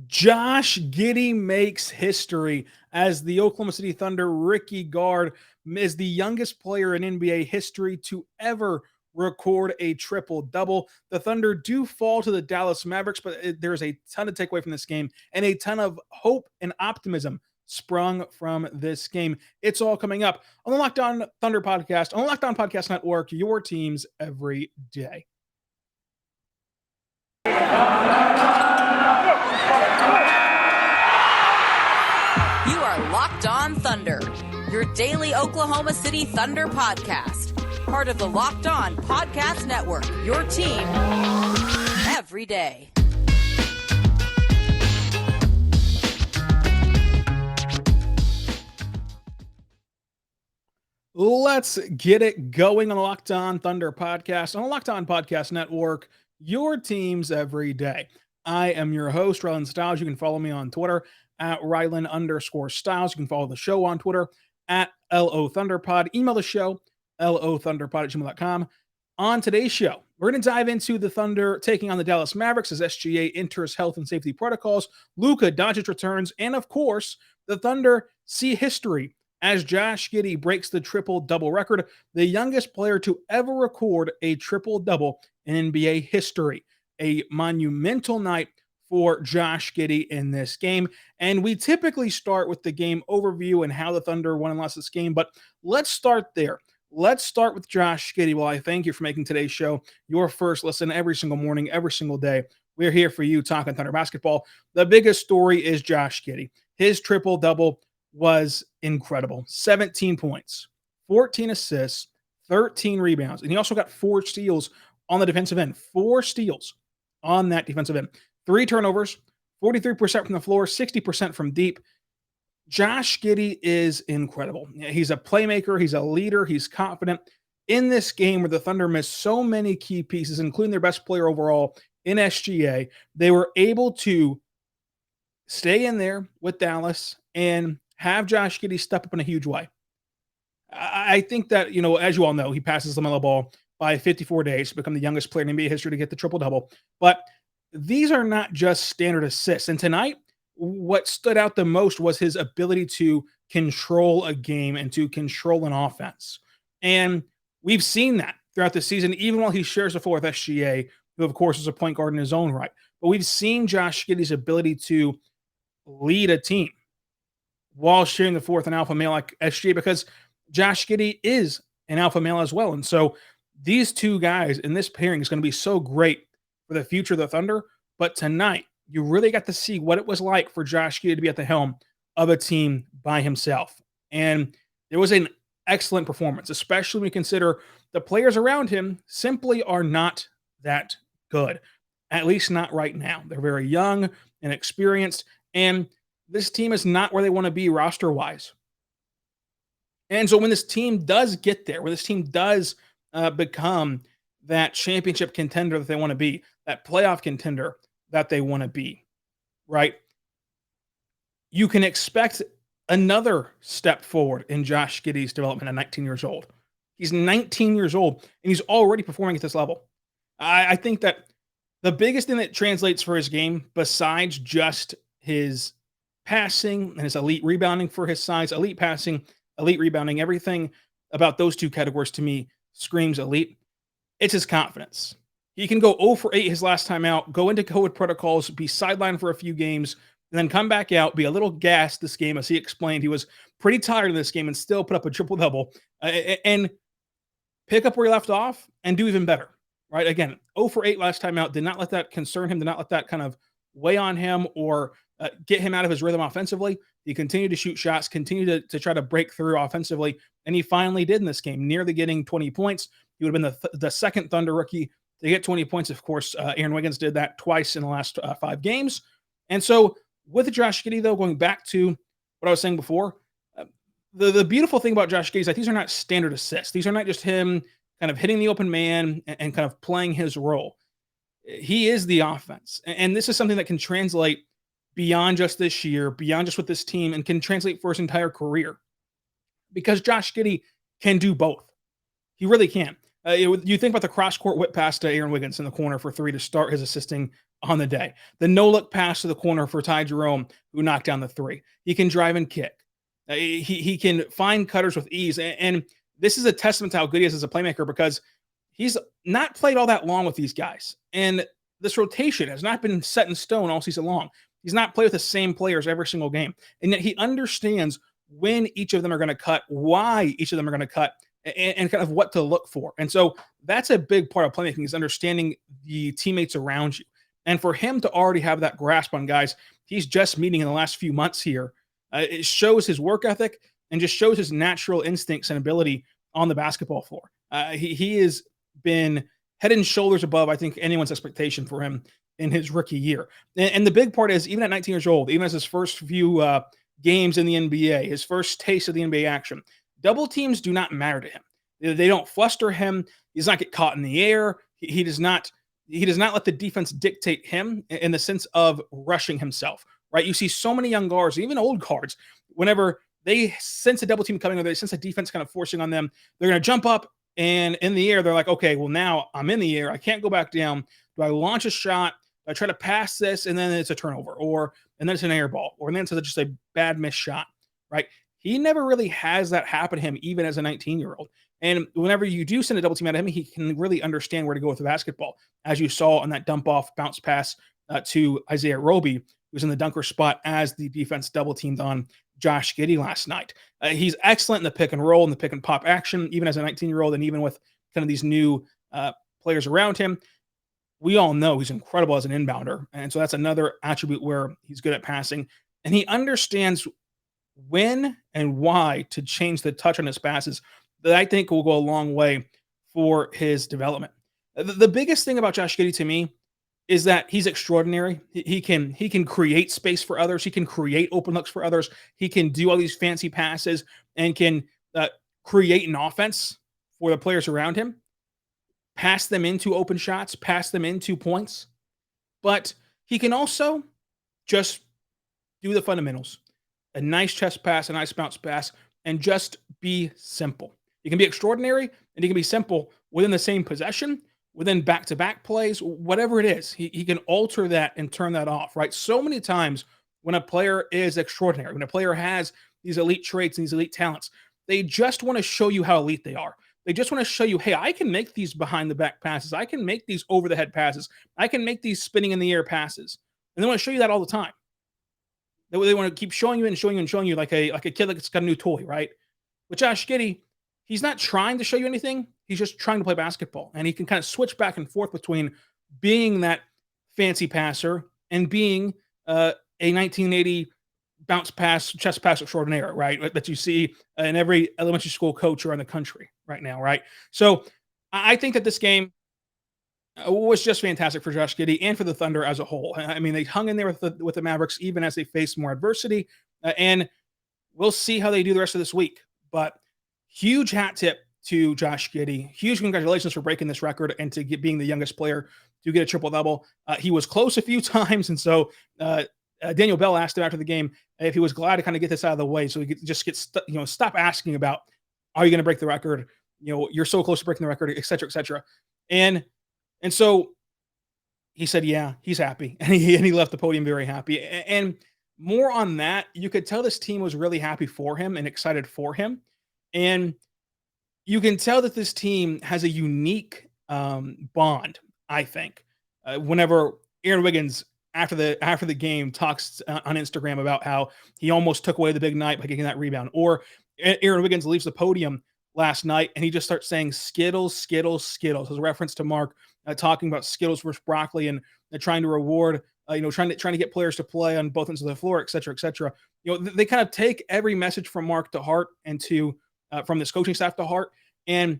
Josh Giddey makes history as the Oklahoma City Thunder rookie guard is the youngest player in NBA history to ever record a triple-double. The Thunder do fall to the Dallas Mavericks, but there's a ton to take away from this game and a ton of hope and optimism sprung from this game. It's all coming up on the Locked On Thunder podcast, on the Locked On Podcast Network, your teams every day. You are Locked On Thunder, your daily Oklahoma City Thunder podcast. Part of the Locked On Podcast Network, your team every day. Let's get it going on the Locked On Thunder podcast, on the Locked On Podcast Network, your teams every day. I am your host, Rylan Stiles. You can follow me on Twitter at Rylan_Stiles. You can follow the show on Twitter at LO Thunderpod. Email the show, lothunderpod@gmail.com. On today's show, we're going to dive into the Thunder taking on the Dallas Mavericks as SGA enters health and safety protocols. Luka Doncic returns. And of course, the Thunder see history as Josh Giddey breaks the triple-double record, the youngest player to ever record a triple-double in NBA history. A monumental night for Josh Giddey in this game. And we typically start with the game overview and how the Thunder won and lost this game, but let's start there. Let's start with Josh Giddey. Well, I thank you for making today's show your first listen every single morning, every single day. We're here for you talking Thunder basketball. The biggest story is Josh Giddey. His triple-double was incredible. 17 points, 14 assists, 13 rebounds, and he also got 4 steals on the defensive end. 4 steals on that defensive end. 3 turnovers, 43% from the floor, 60% from deep. Josh Giddey is incredible. He's a playmaker. He's a leader. He's confident. In this game where the Thunder missed so many key pieces, including their best player overall in SGA, they were able to stay in there with Dallas and have Josh Giddey step up in a huge way. I think that, as you all know, he passes LaMelo Ball by 54 days to become the youngest player in NBA history to get the triple-double. But these are not just standard assists. And tonight, what stood out the most was his ability to control a game and to control an offense. And we've seen that throughout the season, even while he shares the floor with SGA, who, of course, is a point guard in his own right. But we've seen Josh Giddey's ability to lead a team while sharing the floor with an alpha male like SGA, because Josh Giddey is an alpha male as well. And so these two guys in this pairing is going to be so great for the future of the Thunder. But tonight, you really got to see what it was like for Josh Giddey to be at the helm of a team by himself. And it was an excellent performance, especially when you consider the players around him simply are not that good, at least not right now. They're very young and experienced, and this team is not where they want to be roster-wise. And so when this team does get there, when this team does become that championship contender that they want to be, that playoff contender that they want to be, right? You can expect another step forward in Josh Giddey's development at 19 years old. He's 19 years old, and he's already performing at this level. I think that the biggest thing that translates for his game, besides just his passing and his elite rebounding for his size, elite passing, elite rebounding, everything about those two categories to me screams elite. It's his confidence. He can go 0 for 8 his last time out, go into COVID protocols, be sidelined for a few games, and then come back out, be a little gassed this game. As he explained, he was pretty tired in this game and still put up a triple-double and pick up where he left off and do even better, right? Again, 0 for 8 last time out, did not let that concern him, did not let that kind of weigh on him or get him out of his rhythm offensively. He continued to shoot shots, continued to try to break through offensively, and he finally did in this game, nearly getting 20 points. He would have been the second Thunder rookie to get 20 points. Of course, Aaron Wiggins did that twice in the last 5 games. And so with Josh Giddey, though, going back to what I was saying before, the beautiful thing about Josh Giddey is that these are not standard assists. These are not just him kind of hitting the open man and kind of playing his role. He is the offense. And this is something that can translate beyond just this year, beyond just with this team, and can translate for his entire career. Because Josh Giddey can do both. He really can. You think about the cross-court whip pass to Aaron Wiggins in the corner for 3 to start his assisting on the day. The no-look pass to the corner for Ty Jerome, who knocked down the three. He can drive and kick. He can find cutters with ease. And this is a testament to how good he is as a playmaker, because he's not played all that long with these guys. And this rotation has not been set in stone all season long. He's not played with the same players every single game. And yet he understands when each of them are going to cut, why each of them are going to cut, and kind of what to look for. And so that's a big part of playmaking, is understanding the teammates around you. And for him to already have that grasp on guys he's just meeting in the last few months here, it shows his work ethic and just shows his natural instincts and ability on the basketball floor. He has been head and shoulders above, I think, anyone's expectation for him in his rookie year. And the big part is, even at 19 years old, even as his first few games in the NBA, his first taste of the NBA action, double teams do not matter to him. They don't fluster him. He does not get caught in the air. He does not let the defense dictate him in the sense of rushing himself, right? You see so many young guards, even old guards, whenever they sense a double team coming, or they sense a defense kind of forcing on them, they're going to jump up, and in the air, they're like, okay, well, now I'm in the air. I can't go back down. Do I launch a shot? Do I try to pass this, and then it's a turnover, and then it's an air ball, or then it's just a bad missed shot, right? He never really has that happen to him, even as a 19-year-old. And whenever you do send a double team at him, he can really understand where to go with the basketball, as you saw on that dump off bounce pass to Isaiah Roby, who was in the dunker spot as the defense double teamed on Josh Giddey last night. He's excellent in the pick and roll and the pick and pop action, even as a 19-year-old, and even with kind of these new players around him. We all know he's incredible as an inbounder. And so that's another attribute where he's good at passing. And he understands when and why to change the touch on his passes, that I think will go a long way for his development. The biggest thing about Josh Giddey to me is that he's extraordinary. He can create space for others. He can create open looks for others. He can do all these fancy passes and can create an offense for the players around him, pass them into open shots, pass them into points. But he can also just do the fundamentals, a nice chest pass, a nice bounce pass, and just be simple. He can be extraordinary and he can be simple within the same possession, within back-to-back plays, whatever it is. He can alter that and turn that off, right? So many times when a player is extraordinary, when a player has these elite traits and these elite talents, they just want to show you how elite they are. They just want to show you, hey, I can make these behind-the-back passes. I can make these over-the-head passes. I can make these spinning-in-the-air passes. And they want to show you that all the time. They want to keep showing you and showing you and showing you like a kid that's got a new toy, right? With Josh Giddey, he's not trying to show you anything. He's just trying to play basketball. And he can kind of switch back and forth between being that fancy passer and being a 1980 bounce pass, chest pass extraordinaire, right? That you see in every elementary school coach around the country right now, right? So I think that this game was just fantastic for Josh Giddey and for the Thunder as a whole. I mean, they hung in there with the Mavericks even as they faced more adversity, and we'll see how they do the rest of this week. But huge hat tip to Josh Giddey. Huge congratulations for breaking this record and to being the youngest player to get a triple-double. He was close a few times, and so Daniel Bell asked him after the game if he was glad to kind of get this out of the way so he could just stop asking about, are you going to break the record? You're so close to breaking the record, et cetera, et cetera. And so he said, yeah, he's happy. And he left the podium very happy. And more on that, you could tell this team was really happy for him and excited for him. And you can tell that this team has a unique bond, I think. Whenever Aaron Wiggins, after the game, talks on Instagram about how he almost took away the big night by getting that rebound, or Aaron Wiggins leaves the podium last night and he just starts saying Skittles, Skittles, Skittles, as a reference to Mark talking about Skittles versus broccoli and trying to reward, trying to get players to play on both ends of the floor, et cetera, et cetera. They kind of take every message from Mark to heart and from this coaching staff to heart. And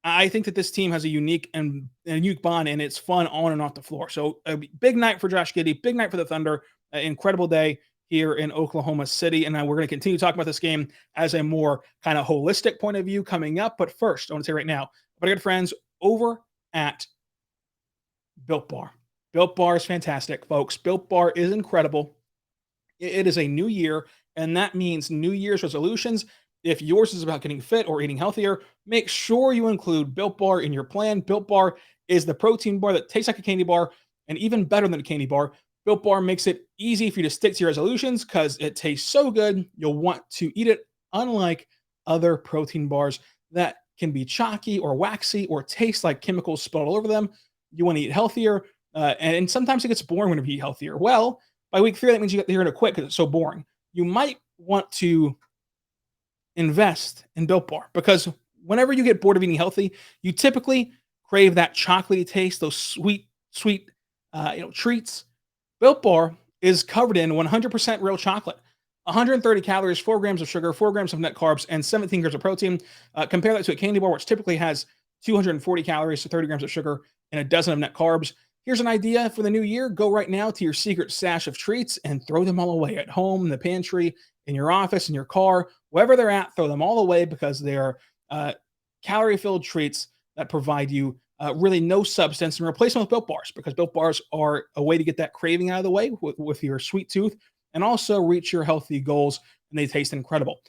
I think that this team has a unique bond, and it's fun on and off the floor. So a big night for Josh Giddey, big night for the Thunder, incredible day here in Oklahoma City. And we're going to continue talking about this game as a more kind of holistic point of view coming up. But first, I want to say right now, my good friends over at Built Bar. Built Bar is fantastic, folks. Built Bar is incredible. It is a new year, and that means New Year's resolutions. If yours is about getting fit or eating healthier, make sure you include Built Bar in your plan. Built Bar is the protein bar that tastes like a candy bar and even better than a candy bar, Built Bar makes it easy for you to stick to your resolutions because it tastes so good, you'll want to eat it, unlike other protein bars that can be chalky or waxy or taste like chemicals spilled all over them. You want to eat healthier, and sometimes it gets boring when you eat healthier. Well, by week 3, that means you're going to quit because it's so boring. You might want to invest in Built Bar because whenever you get bored of eating healthy, you typically crave that chocolatey taste, those sweet treats. Built Bar is covered in 100% real chocolate, 130 calories, 4 grams of sugar, 4 grams of net carbs, and 17 grams of protein. Compare that to a candy bar, which typically has 240 calories to 30 grams of sugar and a dozen of net carbs. Here's an idea for the new year. Go right now to your secret stash of treats and throw them all away at home, in the pantry, in your office, in your car, wherever they're at, throw them all away because they are calorie-filled treats that provide you really no substance, and replace them with Built Bars because Built Bars are a way to get that craving out of the way with your sweet tooth and also reach your healthy goals, and they taste incredible.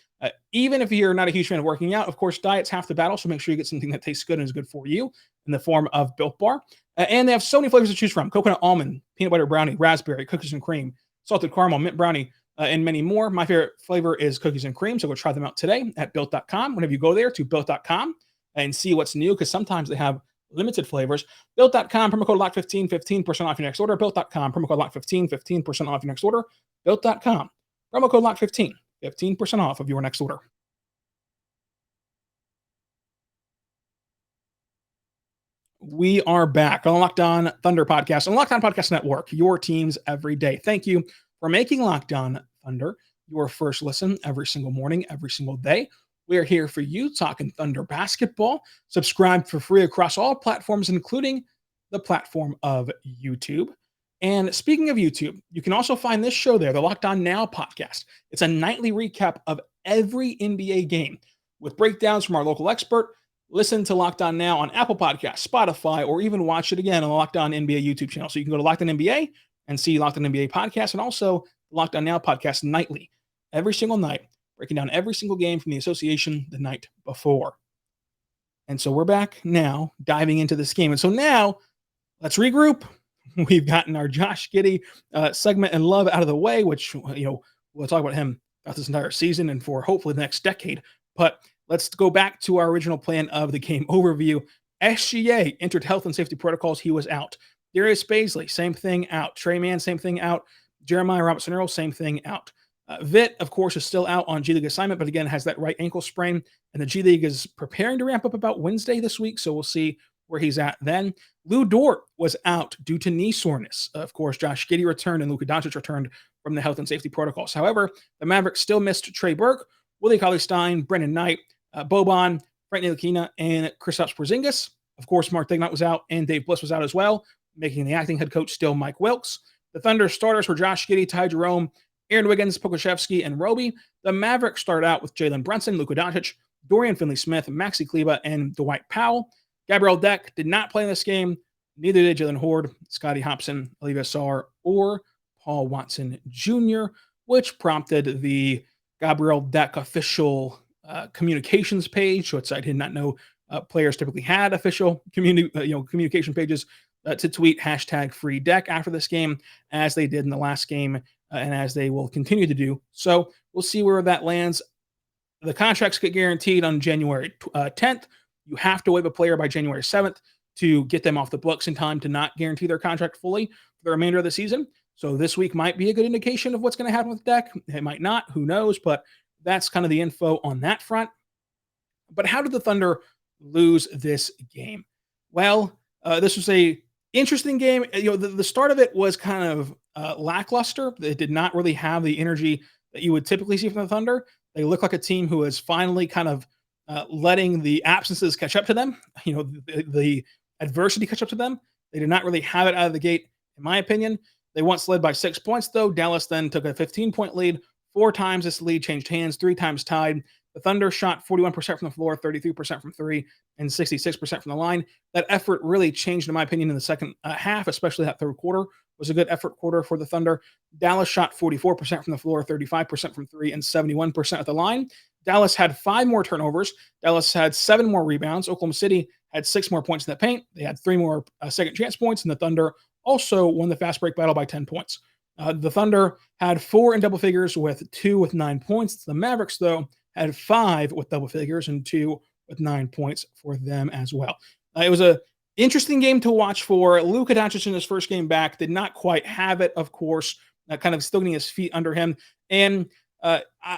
Even if you're not a huge fan of working out, of course, diet's half the battle, so make sure you get something that tastes good and is good for you in the form of Built Bar. And they have so many flavors to choose from: coconut almond, peanut butter brownie, raspberry, cookies and cream, salted caramel, mint brownie, and many more. My favorite flavor is cookies and cream, so go try them out today at Built.com. Whenever you go there to Built.com and see what's new, because sometimes they have limited flavors. Built.com, promo code LOCK15, 15% off your next order. Built.com, promo code LOCK15, 15% off your next order. Built.com, promo code LOCK15, 15% off of your next order. We are back on the Locked On Thunder Podcast, on the Locked On Podcast Network, your teams every day. Thank you for making Locked On Thunder your first listen every single morning, every single day. We are here for you talking Thunder basketball. Subscribe for free across all platforms, including the platform of YouTube. And speaking of YouTube, you can also find this show there, the Locked On Now podcast. It's a nightly recap of every NBA game with breakdowns from our local expert. Listen to Locked On Now on Apple Podcasts, Spotify, or even watch it again on the Locked On NBA YouTube channel. So you can go to Locked On NBA and see Locked On NBA podcast, and also the Locked On Now podcast nightly, every single night, breaking down every single game from the association the night before. And so we're back now diving into this game. And so now let's regroup. We've gotten our Josh Giddey segment and love out of the way, which, we'll talk about him throughout this entire season and for hopefully the next decade. But let's go back to our original plan of the game overview. SGA entered health and safety protocols. He was out. Darius Baisley, same thing, out. Trey Mann, same thing, out. Jeremiah Robinson-Earl, same thing, out. Vit, of course, is still out on G League assignment, but again, has that right ankle sprain. And the G League is preparing to ramp up about Wednesday this week, so we'll see where he's at then. Lou Dort was out due to knee soreness. Of course, Josh Giddey returned and Luka Doncic returned from the health and safety protocols. However, the Mavericks still missed Trey Burke, Willie Cauley-Stein, Brendan Knight, Boban, Frank Ntilikina, and Kristaps Porzingis. Of course, Mark Daigneault was out, and Dave Bliss was out as well, making the acting head coach still Mike Wilkes. The Thunder starters were Josh Giddey, Ty Jerome, Aaron Wiggins, Pokusevski, and Roby. The Mavericks started out with Jalen Brunson, Luka Doncic, Dorian Finney-Smith, Maxi Kleber, and Dwight Powell. Gabriel Deck did not play in this game. Neither did Jalen Horde, Scottie Hopson, Olivia Sarr, or Paul Watson Jr., which prompted the Gabriel Deck official communications page, which I did not know players typically had official communication pages, to tweet hashtag free deck after this game, as they did in the last game, and as they will continue to do. So we'll see where that lands. The contracts get guaranteed on January 10th. You have to waive a player by January 7th to get them off the books in time to not guarantee their contract fully for the remainder of the season. So this week might be a good indication of what's going to happen with Deck. It might not, who knows, but that's kind of the info on that front. But how did the Thunder lose this game? Well, this was a interesting game. The start of it was kind of lackluster. They did not really have the energy that you would typically see from the Thunder. They look like a team who is finally kind of letting the absences catch up to them, the adversity catch up to them. They did not really have it out of the gate, in my opinion. They once led by 6 points, though. Dallas then took a 15-point lead. 4 times this lead changed hands, 3 times tied. The Thunder shot 41% from the floor, 33% from three, and 66% from the line. That effort really changed, in my opinion, in the second half, especially that third quarter was a good effort quarter for the Thunder. Dallas shot 44% from the floor, 35% from three, and 71% at the line. Dallas had 5 more turnovers. Dallas had 7 more rebounds. Oklahoma City had 6 more points in the paint. They had 3 more second chance points, and the Thunder also won the fast break battle by 10 points. The Thunder had 4 in double figures with 2 with 9 points. The Mavericks, though, had 5 with double figures and 2 with 9 points for them as well. It was a interesting game to watch for Luka Doncic in his first game back. Did not quite have it, of course, kind of still getting his feet under him. And,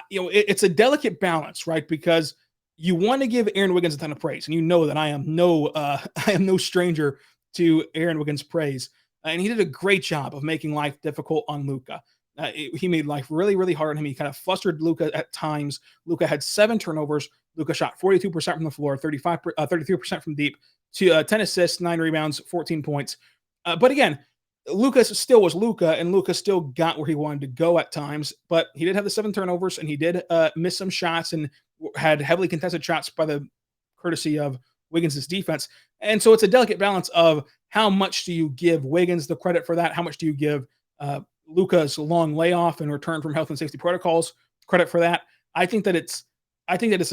it's a delicate balance, right? Because you want to give Aaron Wiggins a ton of praise. And you know that I am no stranger to Aaron Wiggins' praise. And he did a great job of making life difficult on Luka. He made life really, really hard on him. He kind of flustered Luka at times. Luka had 7 turnovers. Luka shot 42% from the floor, 33% from deep, 10 assists, 9 rebounds, 14 points. But again, Luka still was Luka, and Luka still got where he wanted to go at times. But he did have the 7 turnovers, and he did miss some shots and had heavily contested shots by the courtesy of Wiggins' defense. And so it's a delicate balance of how much do you give Wiggins the credit for that? How much do you give Luka's long layoff and return from health and safety protocols credit for that? I think that it's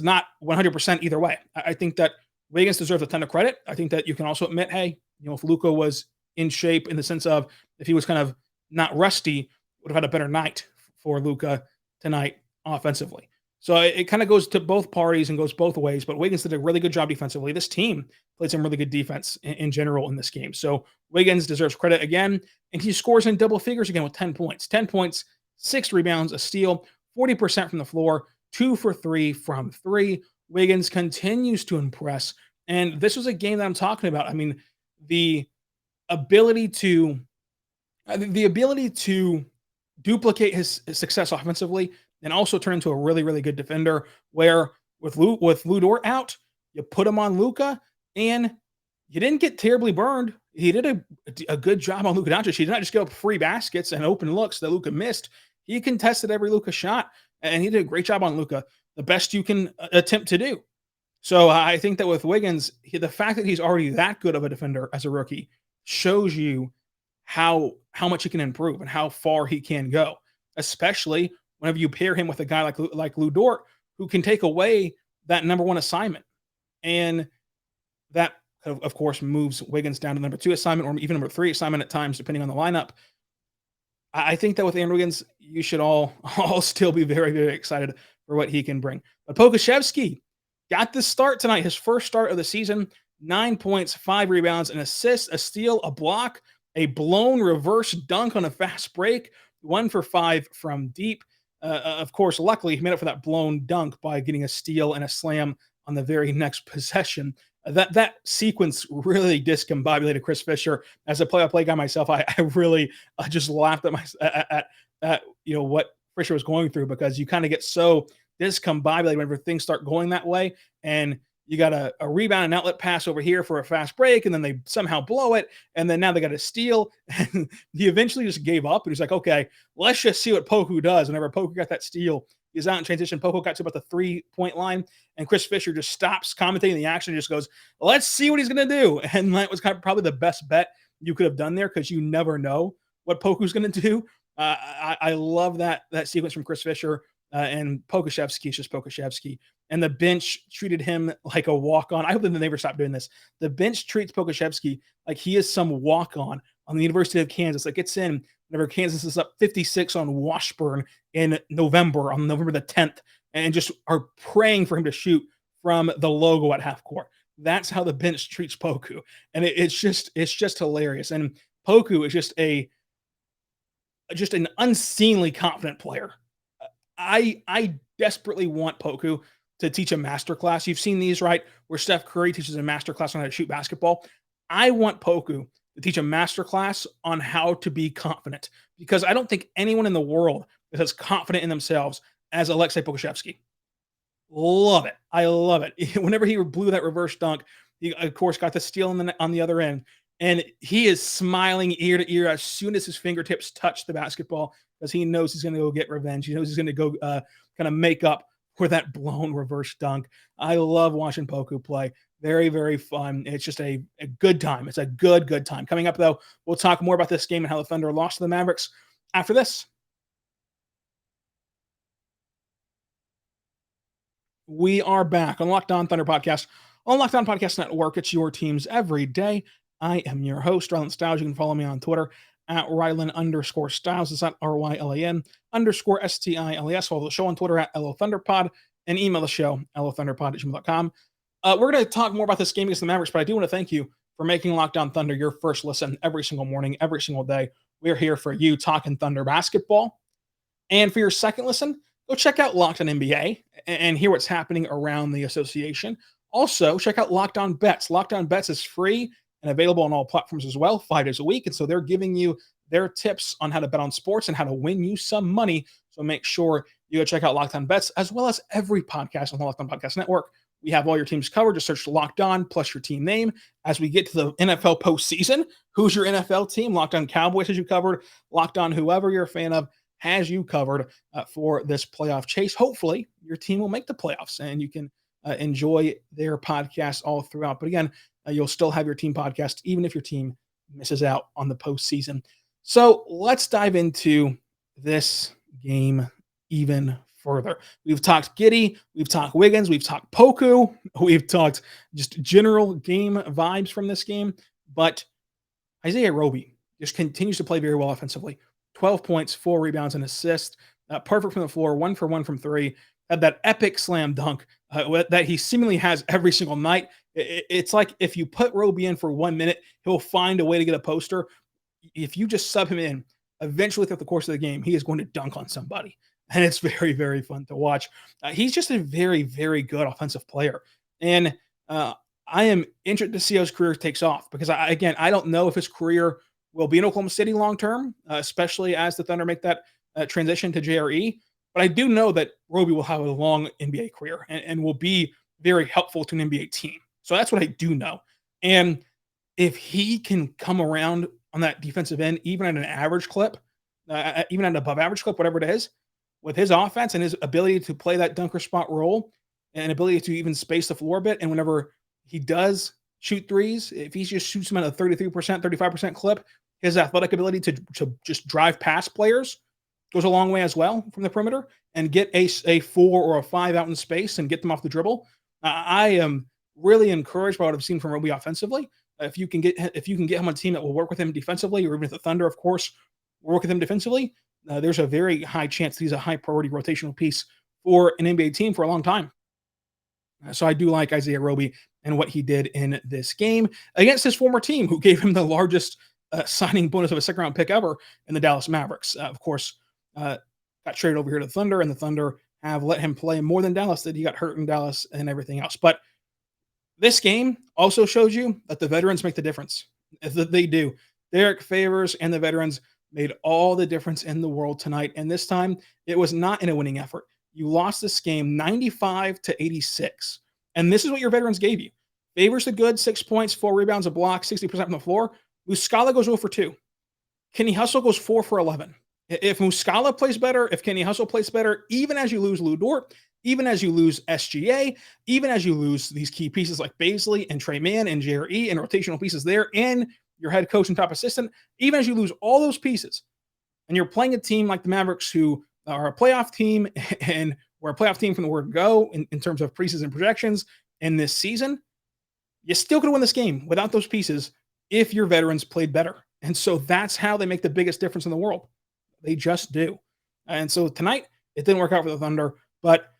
not 100% either way. I think that Wiggins deserves a ton of credit. I think that you can also admit, hey, if Luka was in shape in the sense of if he was kind of not rusty, would have had a better night for Luka tonight offensively. So it kind of goes to both parties and goes both ways, but Wiggins did a really good job defensively. This team played some really good defense in general in this game. So Wiggins deserves credit again, and he scores in double figures again with 10 points. 10 points, 6 rebounds, a steal, 40% from the floor, 2 for 3 from 3. Wiggins continues to impress, and this was a game that I'm talking about. I mean, the ability to duplicate his success offensively and also turn into a really, really good defender where with Lu Dort out, you put him on Luka and you didn't get terribly burned. He did a good job on Luka Doncic. He did not just give up free baskets and open looks that Luka missed. He contested every Luka shot, and he did a great job on Luka, the best you can attempt to do. So I think that with Wiggins, the fact that he's already that good of a defender as a rookie shows you how much he can improve and how far he can go, especially whenever you pair him with a guy like Lu Dort, who can take away that number 1 assignment. And that, of course, moves Wiggins down to number 2 assignment or even number 3 assignment at times, depending on the lineup. I think that with Aaron Wiggins, you should all still be very, very excited for what he can bring. But Pokusevski got the start tonight, his first start of the season, 9 points, 5 rebounds, an assist, a steal, a block, a blown reverse dunk on a fast break, 1 for 5 from deep. Of course, luckily, he made up for that blown dunk by getting a steal and a slam on the very next possession. That sequence really discombobulated Chris Fisher. As a play-by-play guy myself, I really just laughed at what Fisher was going through, because you kind of get so discombobulated whenever things start going that way, and you got a rebound and outlet pass over here for a fast break, and then they somehow blow it, and then now they got a steal, and he eventually just gave up, and he's like, okay, let's just see what Poku does. Whenever Poku got that steal, he's out in transition. Poku got to about the 3-point line, and Chris Fisher just stops commentating the action and just goes, let's see what he's going to do. And that was probably the best bet you could have done there, because you never know what Poku's going to do. I love that sequence from Chris Fisher. And Pokusevski is just Pokusevski. And the bench treated him like a walk-on. I hope that they never stop doing this. The bench treats Pokusevski like he is some walk-on the University of Kansas. Like, gets in whenever Kansas is up 56 on Washburn in November, on November the 10th, and just are praying for him to shoot from the logo at half court. That's how the bench treats Poku. And it's just hilarious. And Poku is just an unseemly confident player. I desperately want Poku to teach a masterclass. You've seen these, right? Where Steph Curry teaches a masterclass on how to shoot basketball. I want Poku to teach a masterclass on how to be confident, because I don't think anyone in the world is as confident in themselves as Aleksej Pokusevski. Love it. I love it. Whenever he blew that reverse dunk, he, of course, got the steal on the other end. And he is smiling ear to ear as soon as his fingertips touch the basketball, because he knows he's going to go get revenge. He knows he's going to go kind of make up for that blown reverse dunk. I love watching Poku play. Very, very fun. It's just a good time. It's a good time. Coming up, though, we'll talk more about this game and how the Thunder lost to the Mavericks after this. We are back on Locked On Thunder Podcast, on Locked On Podcast Network. It's your teams every day. I am your host, Rylan Styles. You can follow me on Twitter at Rylan_Styles. It's at RYLAN_STILES. Follow the show on Twitter at LO Thunderpod and email the show, LOThunderpod@gmail.com. We're going to talk more about this game against the Mavericks, but I do want to thank you for making Locked On Thunder your first listen every single morning, every single day. We're here for you talking Thunder basketball. And for your second listen, go check out Locked On NBA and hear what's happening around the association. Also, check out Locked On Bets. Locked On Bets is free and available on all platforms as well, 5 days a week. And so they're giving you their tips on how to bet on sports and how to win you some money. So make sure you go check out Locked On Bets, as well as every podcast on the Locked On Podcast Network. We have all your teams covered. Just search Locked On plus your team name. As we get to the NFL postseason, who's your NFL team? Locked On Cowboys has you covered. Locked On whoever you're a fan of has you covered for this playoff chase. Hopefully, your team will make the playoffs and you can enjoy their podcast all throughout. But again, you'll still have your team podcast, even if your team misses out on the postseason. So let's dive into this game even further. We've talked Giddey, we've talked Wiggins, we've talked Poku, we've talked just general game vibes from this game. But Isaiah Roby just continues to play very well offensively. 12 points, 4 rebounds, and assists. Perfect from the floor, 1 for 1 from 3. Had that epic slam dunk that he seemingly has every single night. It's like if you put Roby in for 1 minute, he'll find a way to get a poster. If you just sub him in, eventually throughout the course of the game, he is going to dunk on somebody. And it's very, very fun to watch. He's just a very, very good offensive player. And I am interested to see how his career takes off because, I don't know if his career will be in Oklahoma City long-term, especially as the Thunder make that transition to JRE. But I do know that Roby will have a long NBA career and will be very helpful to an NBA team. So that's what I do know. And if he can come around on that defensive end, even at an average clip, even at an above average clip, whatever it is, with his offense and his ability to play that dunker spot role and ability to even space the floor a bit. And whenever he does shoot threes, if he just shoots them at a 33%, 35% clip, his athletic ability to just drive past players goes a long way as well from the perimeter and get a 4 or a 5 out in space and get them off the dribble. I am really encouraged by what I've seen from Roby offensively. If you can get him on a team that will work with him defensively, or even if the Thunder, of course, will work with him defensively, there's a very high chance that he's a high priority rotational piece for an NBA team for a long time. So I do like Isaiah Roby and what he did in this game against his former team, who gave him the largest signing bonus of a second-round pick ever in the Dallas Mavericks. Of course, got traded over here to the Thunder, and the Thunder have let him play more than Dallas did. He got hurt in Dallas and everything else. But this game also shows you that the veterans make the difference. They do. Derek Favors and the veterans made all the difference in the world tonight. And this time, it was not in a winning effort. You lost this game 95-86. And this is what your veterans gave you. Favors the good, 6 points, 4 rebounds, a block, 60% from the floor. Muscala goes 0 for 2. Kenny Hustle goes 4 for 11. If Muscala plays better, if Kenny Hustle plays better, even as you lose Lou Dort, even as you lose SGA, even as you lose these key pieces like Baisley and Trey Mann and JRE and rotational pieces there, and your head coach and top assistant, even as you lose all those pieces, and you're playing a team like the Mavericks who are a playoff team, and we're a playoff team from the word go in terms of preseason projections in this season, you still could win this game without those pieces if your veterans played better. And so that's how they make the biggest difference in the world. They just do. And so tonight, it didn't work out for the Thunder, but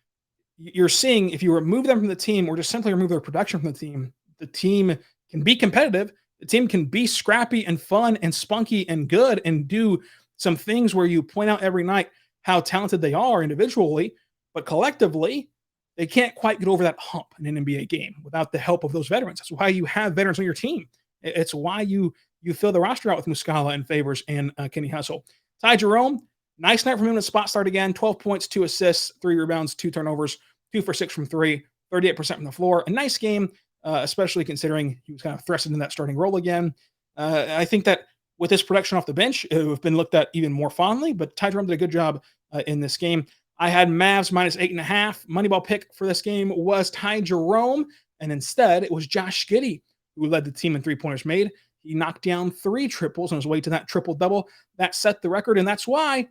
you're seeing if you remove them from the team or just simply remove their production from the team can be competitive. The team can be scrappy and fun and spunky and good and do some things where you point out every night how talented they are individually, but collectively, they can't quite get over that hump in an NBA game without the help of those veterans. That's why you have veterans on your team. It's why you fill the roster out with Muscala and Favors and Kenny Hustle. Ty Jerome, nice night from him in the spot start again. 12 points, 2 assists, 3 rebounds, 2 turnovers, 2 for 6 from 3, 38% from the floor. A nice game, especially considering he was kind of thrusted in that starting role again. I think that with his production off the bench, it would have been looked at even more fondly, but Ty Jerome did a good job in this game. I had Mavs minus 8.5. Moneyball pick for this game was Ty Jerome, and instead it was Josh Giddey who led the team in three-pointers made. He knocked down 3 triples on his way to that triple-double. That set the record, and that's why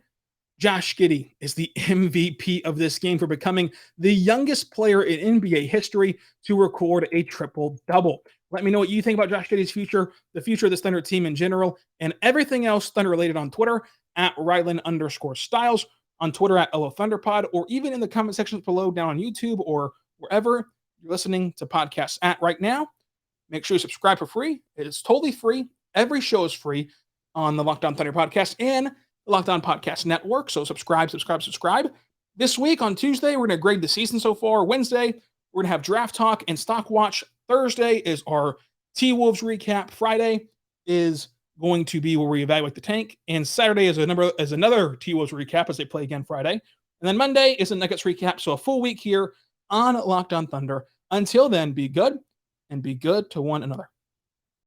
Josh Giddey is the MVP of this game for becoming the youngest player in NBA history to record a triple-double. Let me know what you think about Josh Giddey's future, the future of this Thunder team in general, and everything else Thunder related on Twitter at Ryland_Styles, on Twitter at LO ThunderPod, or even in the comment sections below down on YouTube or wherever you're listening to podcasts at right now. Make sure you subscribe for free. It is totally free. Every show is free on the Locked On Thunder Podcast and the Locked On Podcast Network. So subscribe. This week on Tuesday, we're going to grade the season so far. Wednesday, we're going to have Draft Talk and Stock Watch. Thursday is our T-Wolves recap. Friday is going to be where we evaluate the tank. And Saturday is another T-Wolves recap as they play again Friday. And then Monday is a Nuggets recap. So a full week here on Locked On Thunder. Until then, be good and be good to one another.